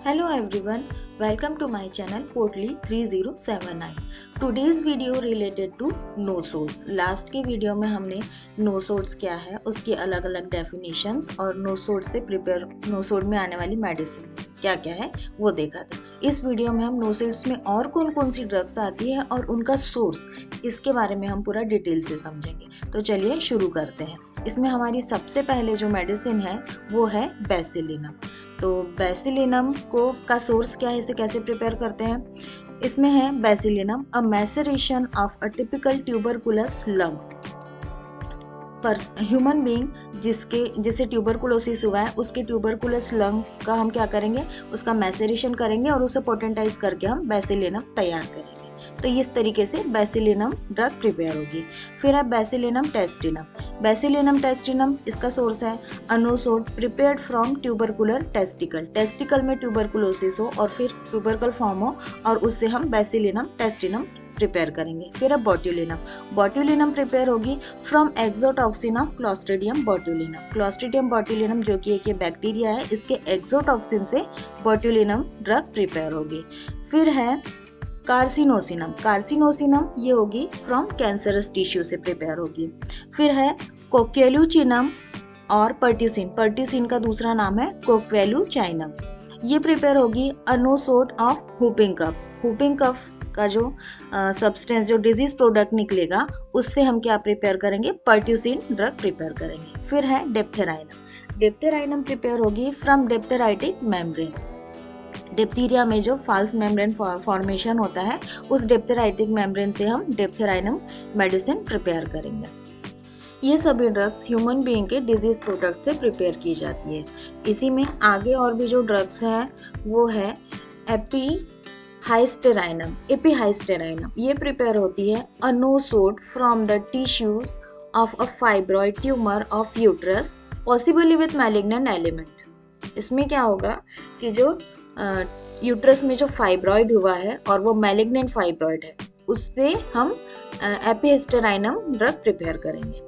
Hello everyone, welcome to my channel Portly 3079. Today's video related to nosodes. Last के video में हमने no source क्या है, उसकी अलग अलग डेफिनेशंस और नो सोर्स से प्रिपेयर नो सोर्स में आने वाली मेडिसिन क्या क्या है वो देखा था. इस वीडियो में हम नो सोर्स में और कौन कौन सी ड्रग्स आती है और उनका सोर्स, इसके बारे में हम पूरा डिटेल से समझेंगे. तो चलिए शुरू करते हैं. इसमें हमारी सबसे पहले जो मेडिसिन है वो है बेसिलिनम. तो बेसिलिनम को का सोर्स क्या है, इसे कैसे प्रिपेयर करते हैं. इसमें है bacillinum a maceration of a typical tuberculous lungs. पर ह्यूमन बीइंग जिसे ट्यूबरकुलोसिस हुआ है, उसके ट्यूबरकुलस लंग का हम क्या करेंगे, उसका मैसेरेशन करेंगे और उसे पोटेंटाइज करके हम बेसिलिनम तैयार करेंगे. तो इस तरीके से बेसिलिनम ड्रग प्रिपेयर होगी. फिर है बेसिलिनम टेस्टिनम. बेसिलिनम टेस्टिनम इसका सोर्स है a nosode prepared from tubercular testicle. Testicle में ट्यूबरकुलोसिस हो और फिर ट्यूबरकल फॉर्म हो और उससे हम बेसिलिनम टेस्टिनम प्रिपेयर करेंगे. फिर है बोट्यूलिनम. बोट्यूलिनम प्रिपेयर होगी from exotoxin of clostridium botulinum. Clostridium botulinum जो कि एक बैक्टीरिया है, इसके एक्सोटॉक्सिन से बोट्यूलिनम ड्रग प्रिपेयर होगी. फिर है कार्सिनोसिनम. कार्सिनोसिनम ये होगी फ्रॉम कैंसरस टिश्यू से प्रिपेयर होगी. फिर है कोक्वेलुचिनम और पर्ट्यूसिन. पर्ट्यूसिन का दूसरा नाम है कोक्वेलुचाइनम. ये प्रिपेयर होगी a nosode of whooping cough. Whooping cough का जो सब्सटेंस जो डिजीज प्रोडक्ट निकलेगा, उससे हम क्या प्रिपेयर करेंगे, पर्ट्यूसिन ड्रग प्रिपेयर करेंगे. फिर है डिप्थेराइनम. डिप्थेराइनम प्रिपेयर होगी फ्रॉम डिप्थेराइटिक मेम्ब्रेन. डिप्थीरिया में जो फाल्स मेम्ब्रेन फॉर्मेशन होता है, उस डिप्थेराइटिक मेम्ब्रेन से हम डिप्थेराइनम मेडिसिन प्रिपेयर करेंगे. ये सभी ड्रग्स ह्यूमन बीइंग के डिजीज प्रोडक्ट से प्रिपेयर की जाती है. इसी में आगे और भी जो ड्रग्स हैं वो है एपिहाइस्टेराइनम. एपिहाइस्टेराइनम ये प्रिपेयर होती है a nosode from the tissues of a fibroid tumour of uterus possibly with malignant element. इसमें क्या होगा कि जो यूट्रस में जो फाइब्रॉइड हुआ है और वो मैलिग्नेंट फाइब्रॉइड है, उससे हम एपिहिस्टेराइनम ड्रग प्रिपेयर करेंगे.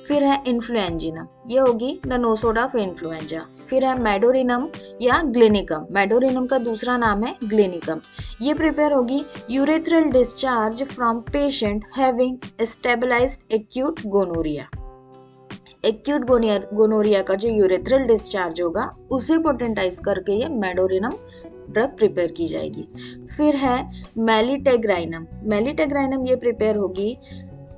फिर है इन्फ्लुएंजिनम. ये होगी द नोसोड ऑफ इन्फ्लुएंजा. फिर है मेडोरिनम या ग्लिनिकम. मेडोरिनम का दूसरा नाम है ग्लिनिकम. ये प्रिपेयर होगी urethral discharge from patient having stabilised acute gonorrhoea. Acute gonorrhoea का जो यूरेथ्रल डिस्चार्ज होगा, उसे पोटेंटाइज करके ये मेडोरिनम ड्रग प्रिपेयर की जाएगी. फिर है मेलिटेग्राइनम. मेलिटेग्राइनम ये प्रिपेयर होगी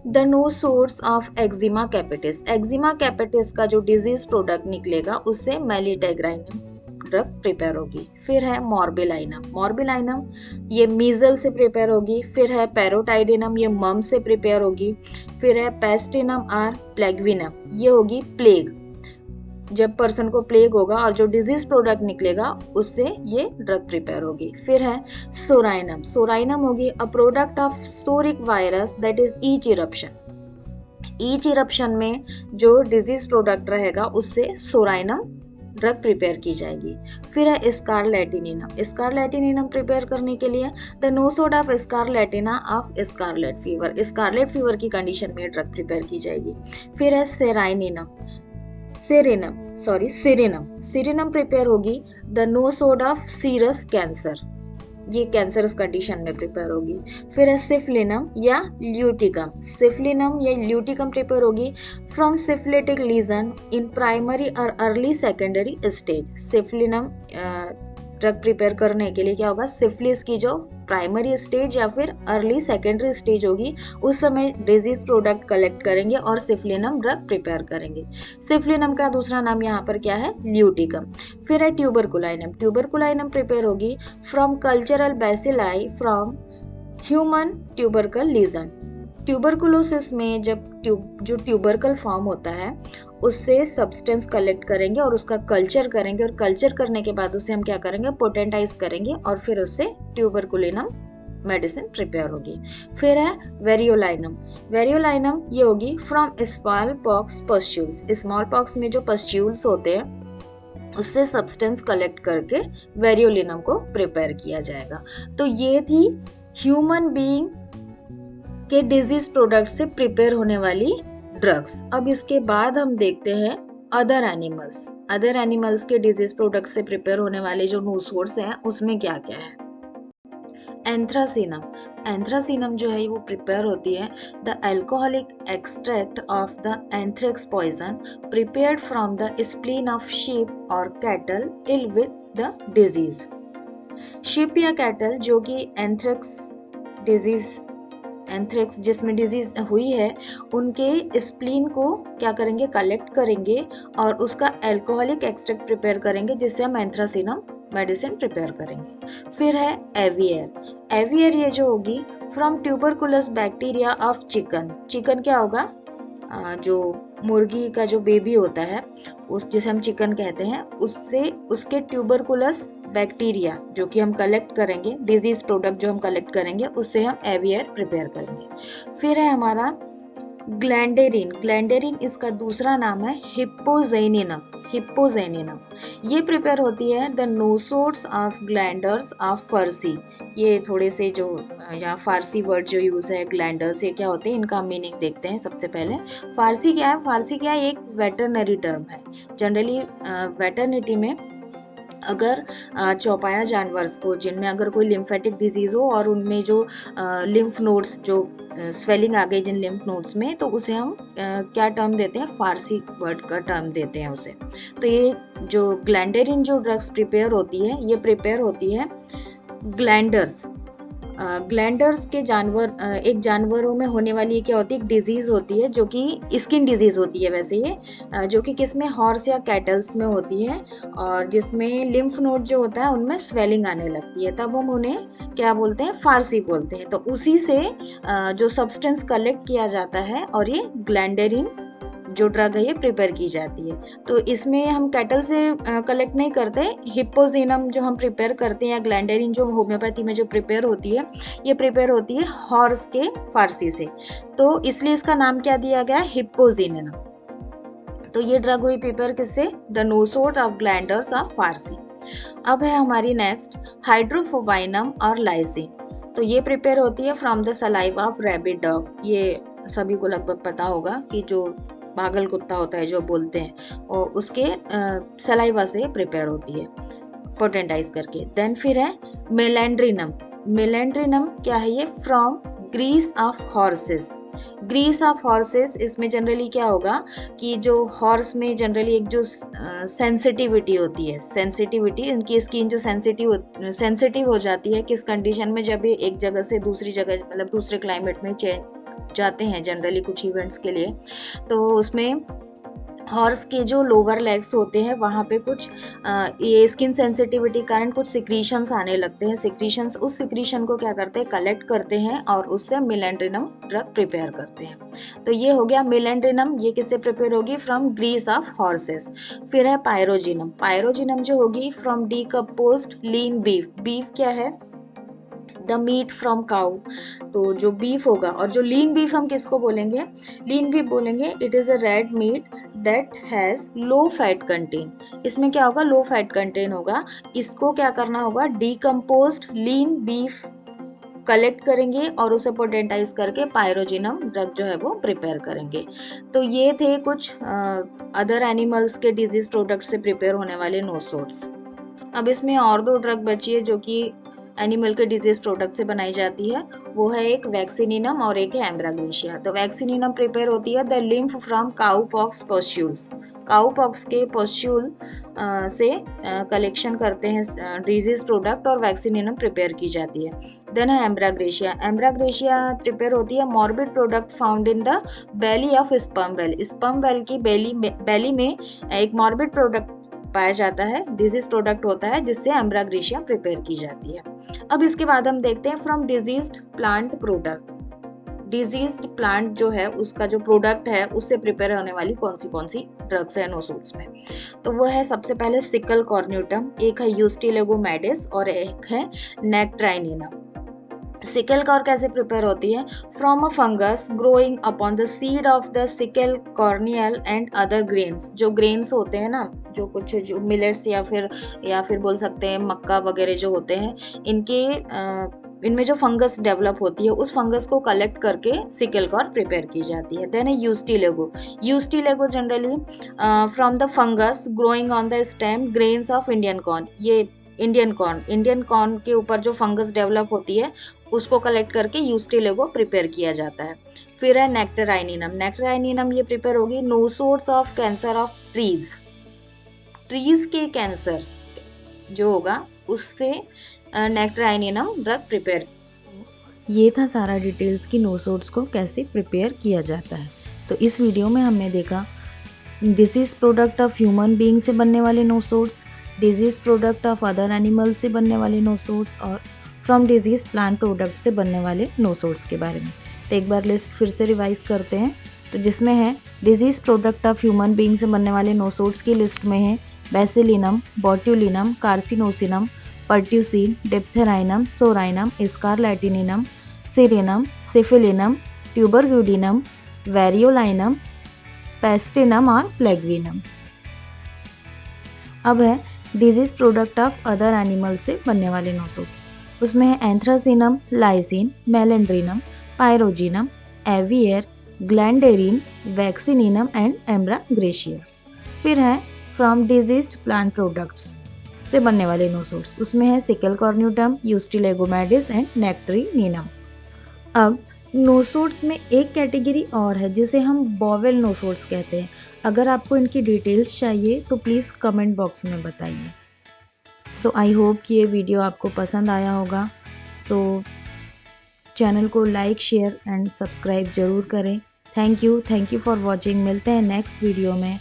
the nosode of eczema capitis. Eczema capitis का जो डिजीज प्रोडक्ट निकलेगा, उससे मेलिटेग्राइनम ड्रग प्रिपेयर होगी. फिर है मॉर्बिलाइनम. मॉर्बिलाइनम ये मीजल से प्रिपेयर होगी. फिर है पैरोटाइडिनम, ये मम से प्रिपेयर होगी. फिर है पेस्टिनम और प्लेगविनम, ये होगी प्लेग. जब पर्सन को प्लेग होगा और जो डिजीज प्रोडक्ट निकलेगा, उससे ये ड्रग प्रिपेयर होगी. फिर है सोराइनम. सोराइनम होगी a product of सोरिक virus that is each eruption. Each eruption में जो डिजीज प्रोडक्ट रहेगा, उससे सोराइनम ड्रग प्रिपेयर की जाएगी. फिर है स्कारलेटिनिनम. स्कारलेटिनिनम प्रिपेयर करने के लिए the nosode of scarlatina of scarlet fever. Scarlet fever की कंडीशन में ड्रग प्रिपेयर की जाएगी. फिर है सिरिनम प्रिपेयर होगी the nosode of scirrhous cancer. ये कैंसरस कंडीशन में प्रिपेयर होगी. फिर है सिफलिनम या ल्यूटिकम. सिफलिनम या ल्यूटिकम प्रिपेयर होगी from syphilitic lesion in primary और early secondary stage. Syphilinum drug prepare करने के लिए क्या होगा, सिफिलिस की जो प्राइमरी स्टेज या फिर अर्ली सेकेंडरी स्टेज होगी, उस समय डिजीज प्रोडक्ट कलेक्ट करेंगे और सिफलिनम ड्रग प्रिपेयर करेंगे. सिफलिनम का दूसरा नाम यहाँ पर क्या है, ल्यूटिकम. फिर है ट्यूबरकुलाइनम. ट्यूबरकुलाइनम प्रिपेयर होगी from cultural bacilli from human tubercle lesion. Tuberculosis में जब जो ट्यूबरकल फॉर्म होता है, उससे सब्सटेंस कलेक्ट करेंगे और उसका कल्चर करेंगे, और कल्चर करने के बाद उसे हम क्या करेंगे, पोटेंटाइज करेंगे और फिर उससे ट्यूबरकुलिनम मेडिसिन प्रिपेयर होगी. फिर है वेरियोलाइनम. वेरियोलाइनम ये होगी from small pox pustules. Small pox में जो पस्ट्यूल्स होते हैं, उससे सब्सटेंस कलेक्ट करके वेरियोलिनम को प्रिपेयर किया जाएगा. तो ये थी ह्यूमन बीइंग के डिजीज प्रोडक्ट से प्रिपेयर होने वाली ड्रग्स. अब इसके बाद हम देखते हैं अदर एनिमल्स के डिजीज प्रोडक्ट से प्रिपेयर होने वाले जो नोसोर्स हैं उसमें क्या क्या है। एंथ्रासीनम जो है वो प्रिपेयर होती है the alcoholic extract of the anthrax poison prepared from the spleen of sheep और cattle ill with the disease. Sheep या कैटल जो कि एंथ्रेक्स जिसमें डिजीज हुई है उनके स्प्लीन को क्या करेंगे, कलेक्ट करेंगे और उसका अल्कोहलिक एक्सट्रैक्ट प्रिपेयर करेंगे जिससे हम एंथ्रासीनम मेडिसिन प्रिपेयर करेंगे। फिर है एवियर ये जो होगी from tuberculous bacteria of chicken क्या होगा, जो मुर्गी का जो बेबी होता है उस जिसे हम चिकन कहते हैं उससे उसके ट्यूबरकुलस बैक्टीरिया जो कि हम कलेक्ट करेंगे, डिजीज प्रोडक्ट जो हम कलेक्ट करेंगे उससे हम एवियर प्रिपेयर करेंगे। फिर है हमारा ग्लैंडेरिन इसका दूसरा नाम है हिप्पोजेनिनम। ये प्रिपेयर होती है द नोसोर्स ऑफ ग्लैंडर्स ऑफ फर्सी। ये थोड़े से जो यहाँ फारसी वर्ड जो यूज़ है ग्लैंडर्स, ये क्या होते हैं इनका मीनिंग देखते हैं। सबसे पहले फारसी क्या है, एक वेटरनरी टर्म है। जनरली वेटरनिटी में अगर चौपाया जानवर्स को जिनमें अगर कोई लिम्फेटिक डिजीज़ हो और उनमें जो लिम्फ नोड्स जो स्वेलिंग आ गई जिन लिम्फ नोड्स में, तो उसे हम क्या टर्म देते हैं, फारसी वर्ड का टर्म देते हैं उसे। तो ये जो ग्लैंडेरिन जो ड्रग्स प्रिपेयर होती है ये प्रिपेयर होती है ग्लैंडर्स के एक जानवरों में होने वाली क्या होती है, एक डिजीज़ होती है जो कि स्किन डिजीज़ होती है वैसे ये, जो कि किसमें, हॉर्स या कैटल्स में होती है और जिसमें लिम्फ नोड जो होता है उनमें स्वेलिंग आने लगती है, तब हम उन्हें क्या बोलते हैं, फारसी बोलते हैं। तो उसी से जो सब्सटेंस कलेक्ट किया जाता है और ये ग्लैंडेरिन जो ड्रग है ये प्रिपेयर की जाती है। तो इसमें हम कैटल से कलेक्ट नहीं करते, हिप्पोजेनम जो हम प्रिपेयर करते हैं या ग्लैंडेरिन जो होम्योपैथी में जो प्रिपेयर होती है ये प्रिपेयर होती है हॉर्स के फारसी से, तो इसलिए इसका नाम क्या दिया गया, हिप्पोजेनम। तो ये ड्रग हुई प्रिपेयर किससे, द नोसोर्स ऑफ ग्लैंडर्स ऑफ फारसी। अब है हमारी नेक्स्ट हाइड्रोफोबाइनम और लाइसिन। तो ये प्रिपेयर होती है from the saliva of rabbit dog. ये सभी को लगभग पता होगा कि जो पागल कुत्ता होता है जो बोलते हैं और उसके सलाइवा से प्रिपेयर होती है पोटेंटाइज करके। देन फिर है मेलेंड्रिनम क्या है ये, फ्रॉम ग्रीस ऑफ हॉर्सेस। इसमें जनरली क्या होगा कि जो हॉर्स में जनरली एक जो सेंसिटिविटी होती है, इनकी स्किन जो सेंसिटिव हो जाती है किस कंडीशन में, जब ये एक जगह से दूसरी जगह मतलब दूसरे क्लाइमेट में जाते हैं जनरली कुछ इवेंट्स के लिए, तो उसमें हॉर्स के जो लोअर लेग्स होते हैं वहाँ पे कुछ ये स्किन सेंसिटिविटी कारण कुछ सिक्रीशंस आने लगते हैं। उस सिक्रीशन को क्या करते हैं, कलेक्ट करते हैं और उससे मेलेंड्रिनम ड्रग प्रिपेयर करते हैं। तो ये हो गया मेलेंड्रिनम, ये किससे प्रिपेयर होगी, फ्रॉम ग्रीस ऑफ हॉर्सेस। फिर है पायरोजिनम जो होगी फ्रॉम डीकम्पोज्ड लीन बीफ क्या है, द मीट फ्रॉम काउ। तो जो बीफ होगा, और जो लीन बीफ हम किसको बोलेंगे, it is a red meat that has low fat content. इसमें क्या होगा, लो फैट कंटेंट होगा। इसको क्या करना होगा, डीकम्पोज्ड लीन बीफ कलेक्ट करेंगे और उसे पोटेंटाइज करके पायरोजिनम ड्रग जो है वो प्रिपेयर करेंगे। तो ये थे कुछ अदर एनिमल्स के डिजीज प्रोडक्ट से प्रिपेयर होने वाले नोसोर्स। अब इसमें और 2 ड्रग बची है जो कि एनिमल के डिजीज प्रोडक्ट से बनाई जाती है, वो है एक वैक्सीनिनम और एक है एम्ब्राग्रेशिया। तो वैक्सीनिनम प्रिपेयर होती है the lymph from cowpox pustules. Cowpox के पॉस्यूल से कलेक्शन करते हैं डिजीज प्रोडक्ट और वैक्सीनिनम प्रिपेयर की जाती है। देन है एम्ब्राग्रेशिया प्रिपेयर होती है morbid product found in the belly of sperm whale की बेली में एक मॉर्बिड प्रोडक्ट पाया जाता है, डिजीज प्रोडक्ट होता है जिससे एम्ब्राग्रेशिया प्रिपेयर की जाती है। अब इसके बाद हम देखते हैं from diseased plant product. Diseased plant जो है उसका जो प्रोडक्ट है उससे प्रिपेयर होने वाली कौन सी ड्रग्स है नोसोर्स में। तो वो है सबसे पहले सिकल कॉर्न्यूटम, एक है यूस्टिलेगोमेडिस और एक है नेक्ट्राइनिनम। सिकल कॉर कैसे प्रिपेयर होती है, from a fungus growing upon the seed of the sickle corneal and other grains. जो ग्रेन्स होते हैं ना, जो कुछ मिलेट्स या फिर बोल सकते हैं मक्का वगैरह जो होते हैं, इनके इनमें जो फंगस डेवलप होती है उस फंगस को कलेक्ट करके सिकल कॉर्ड प्रिपेयर की जाती है। देन है ustilago. Ustilago generally from the fungus growing on the stem grains of Indian corn. ये इंडियन कॉर्न के ऊपर जो फंगस डेवलप होती है उसको कलेक्ट करके यूस्टिलेगो प्रिपेयर किया जाता है। फिर है नेक्टराइनिनम। नेक्टराइनिनम ये प्रिपेयर होगी नोसोड्स of cancer of trees. Trees के कैंसर जो होगा उससे नेक्टराइनिनम ड्रग प्रिपेयर। ये था सारा डिटेल्स की नोसोड्स को कैसे प्रिपेयर किया जाता है। तो इस वीडियो में हमने देखा disease product of human being से बनने वाले नोसोड्स, disease product of other animals से बनने वाले नोसोड्स और फ्रॉम डिजीज प्लांट प्रोडक्ट से बनने वाले नोसोड्स के बारे में। तो एक बार लिस्ट फिर से रिवाइज करते हैं। तो जिसमें है disease product of human being से बनने वाले नोसोड्स की लिस्ट में है बेसिलिनम, बोट्यूलिनम, कार्सिनोसिनम, पर्ट्यूसिन, डिप्थेराइनम, सोराइनम, स्कारलैटिनिनम, सिरिनम, सिफिलिनम, ट्यूबरक्यूडिनम, वेरियोलाइनम, पेस्टिनम और प्लेग्विनम। अब है disease product of other animal से बनने वाले नोसोड्स। उसमें है एंथ्रासिनम, लाइसिन, मेलेंड्रिनम, पायरोजिनम, एवियर, ग्लैंडेरिन, वैक्सीनिनम एंड एम्ब्राग्रेशियर। फिर है फ्रॉम डिजीज्ड प्लांट प्रोडक्ट्स से बनने वाले नोसोड्स। उसमें है सिकल कॉर्न्यूटम, यूस्टिलेगोमेडिस एंड नेक्टरीनिनम। अब नोसोड्स में एक कैटेगरी और है जिसे हम बॉवेल नोसोड्स कहते हैं। अगर आपको इनकी डिटेल्स चाहिए तो प्लीज़ कमेंट बॉक्स में बताइए। सो आई होप कि ये वीडियो आपको पसंद आया होगा। सो चैनल को लाइक, शेयर एंड सब्सक्राइब ज़रूर करें। Thank you for watching. मिलते हैं नेक्स्ट वीडियो में।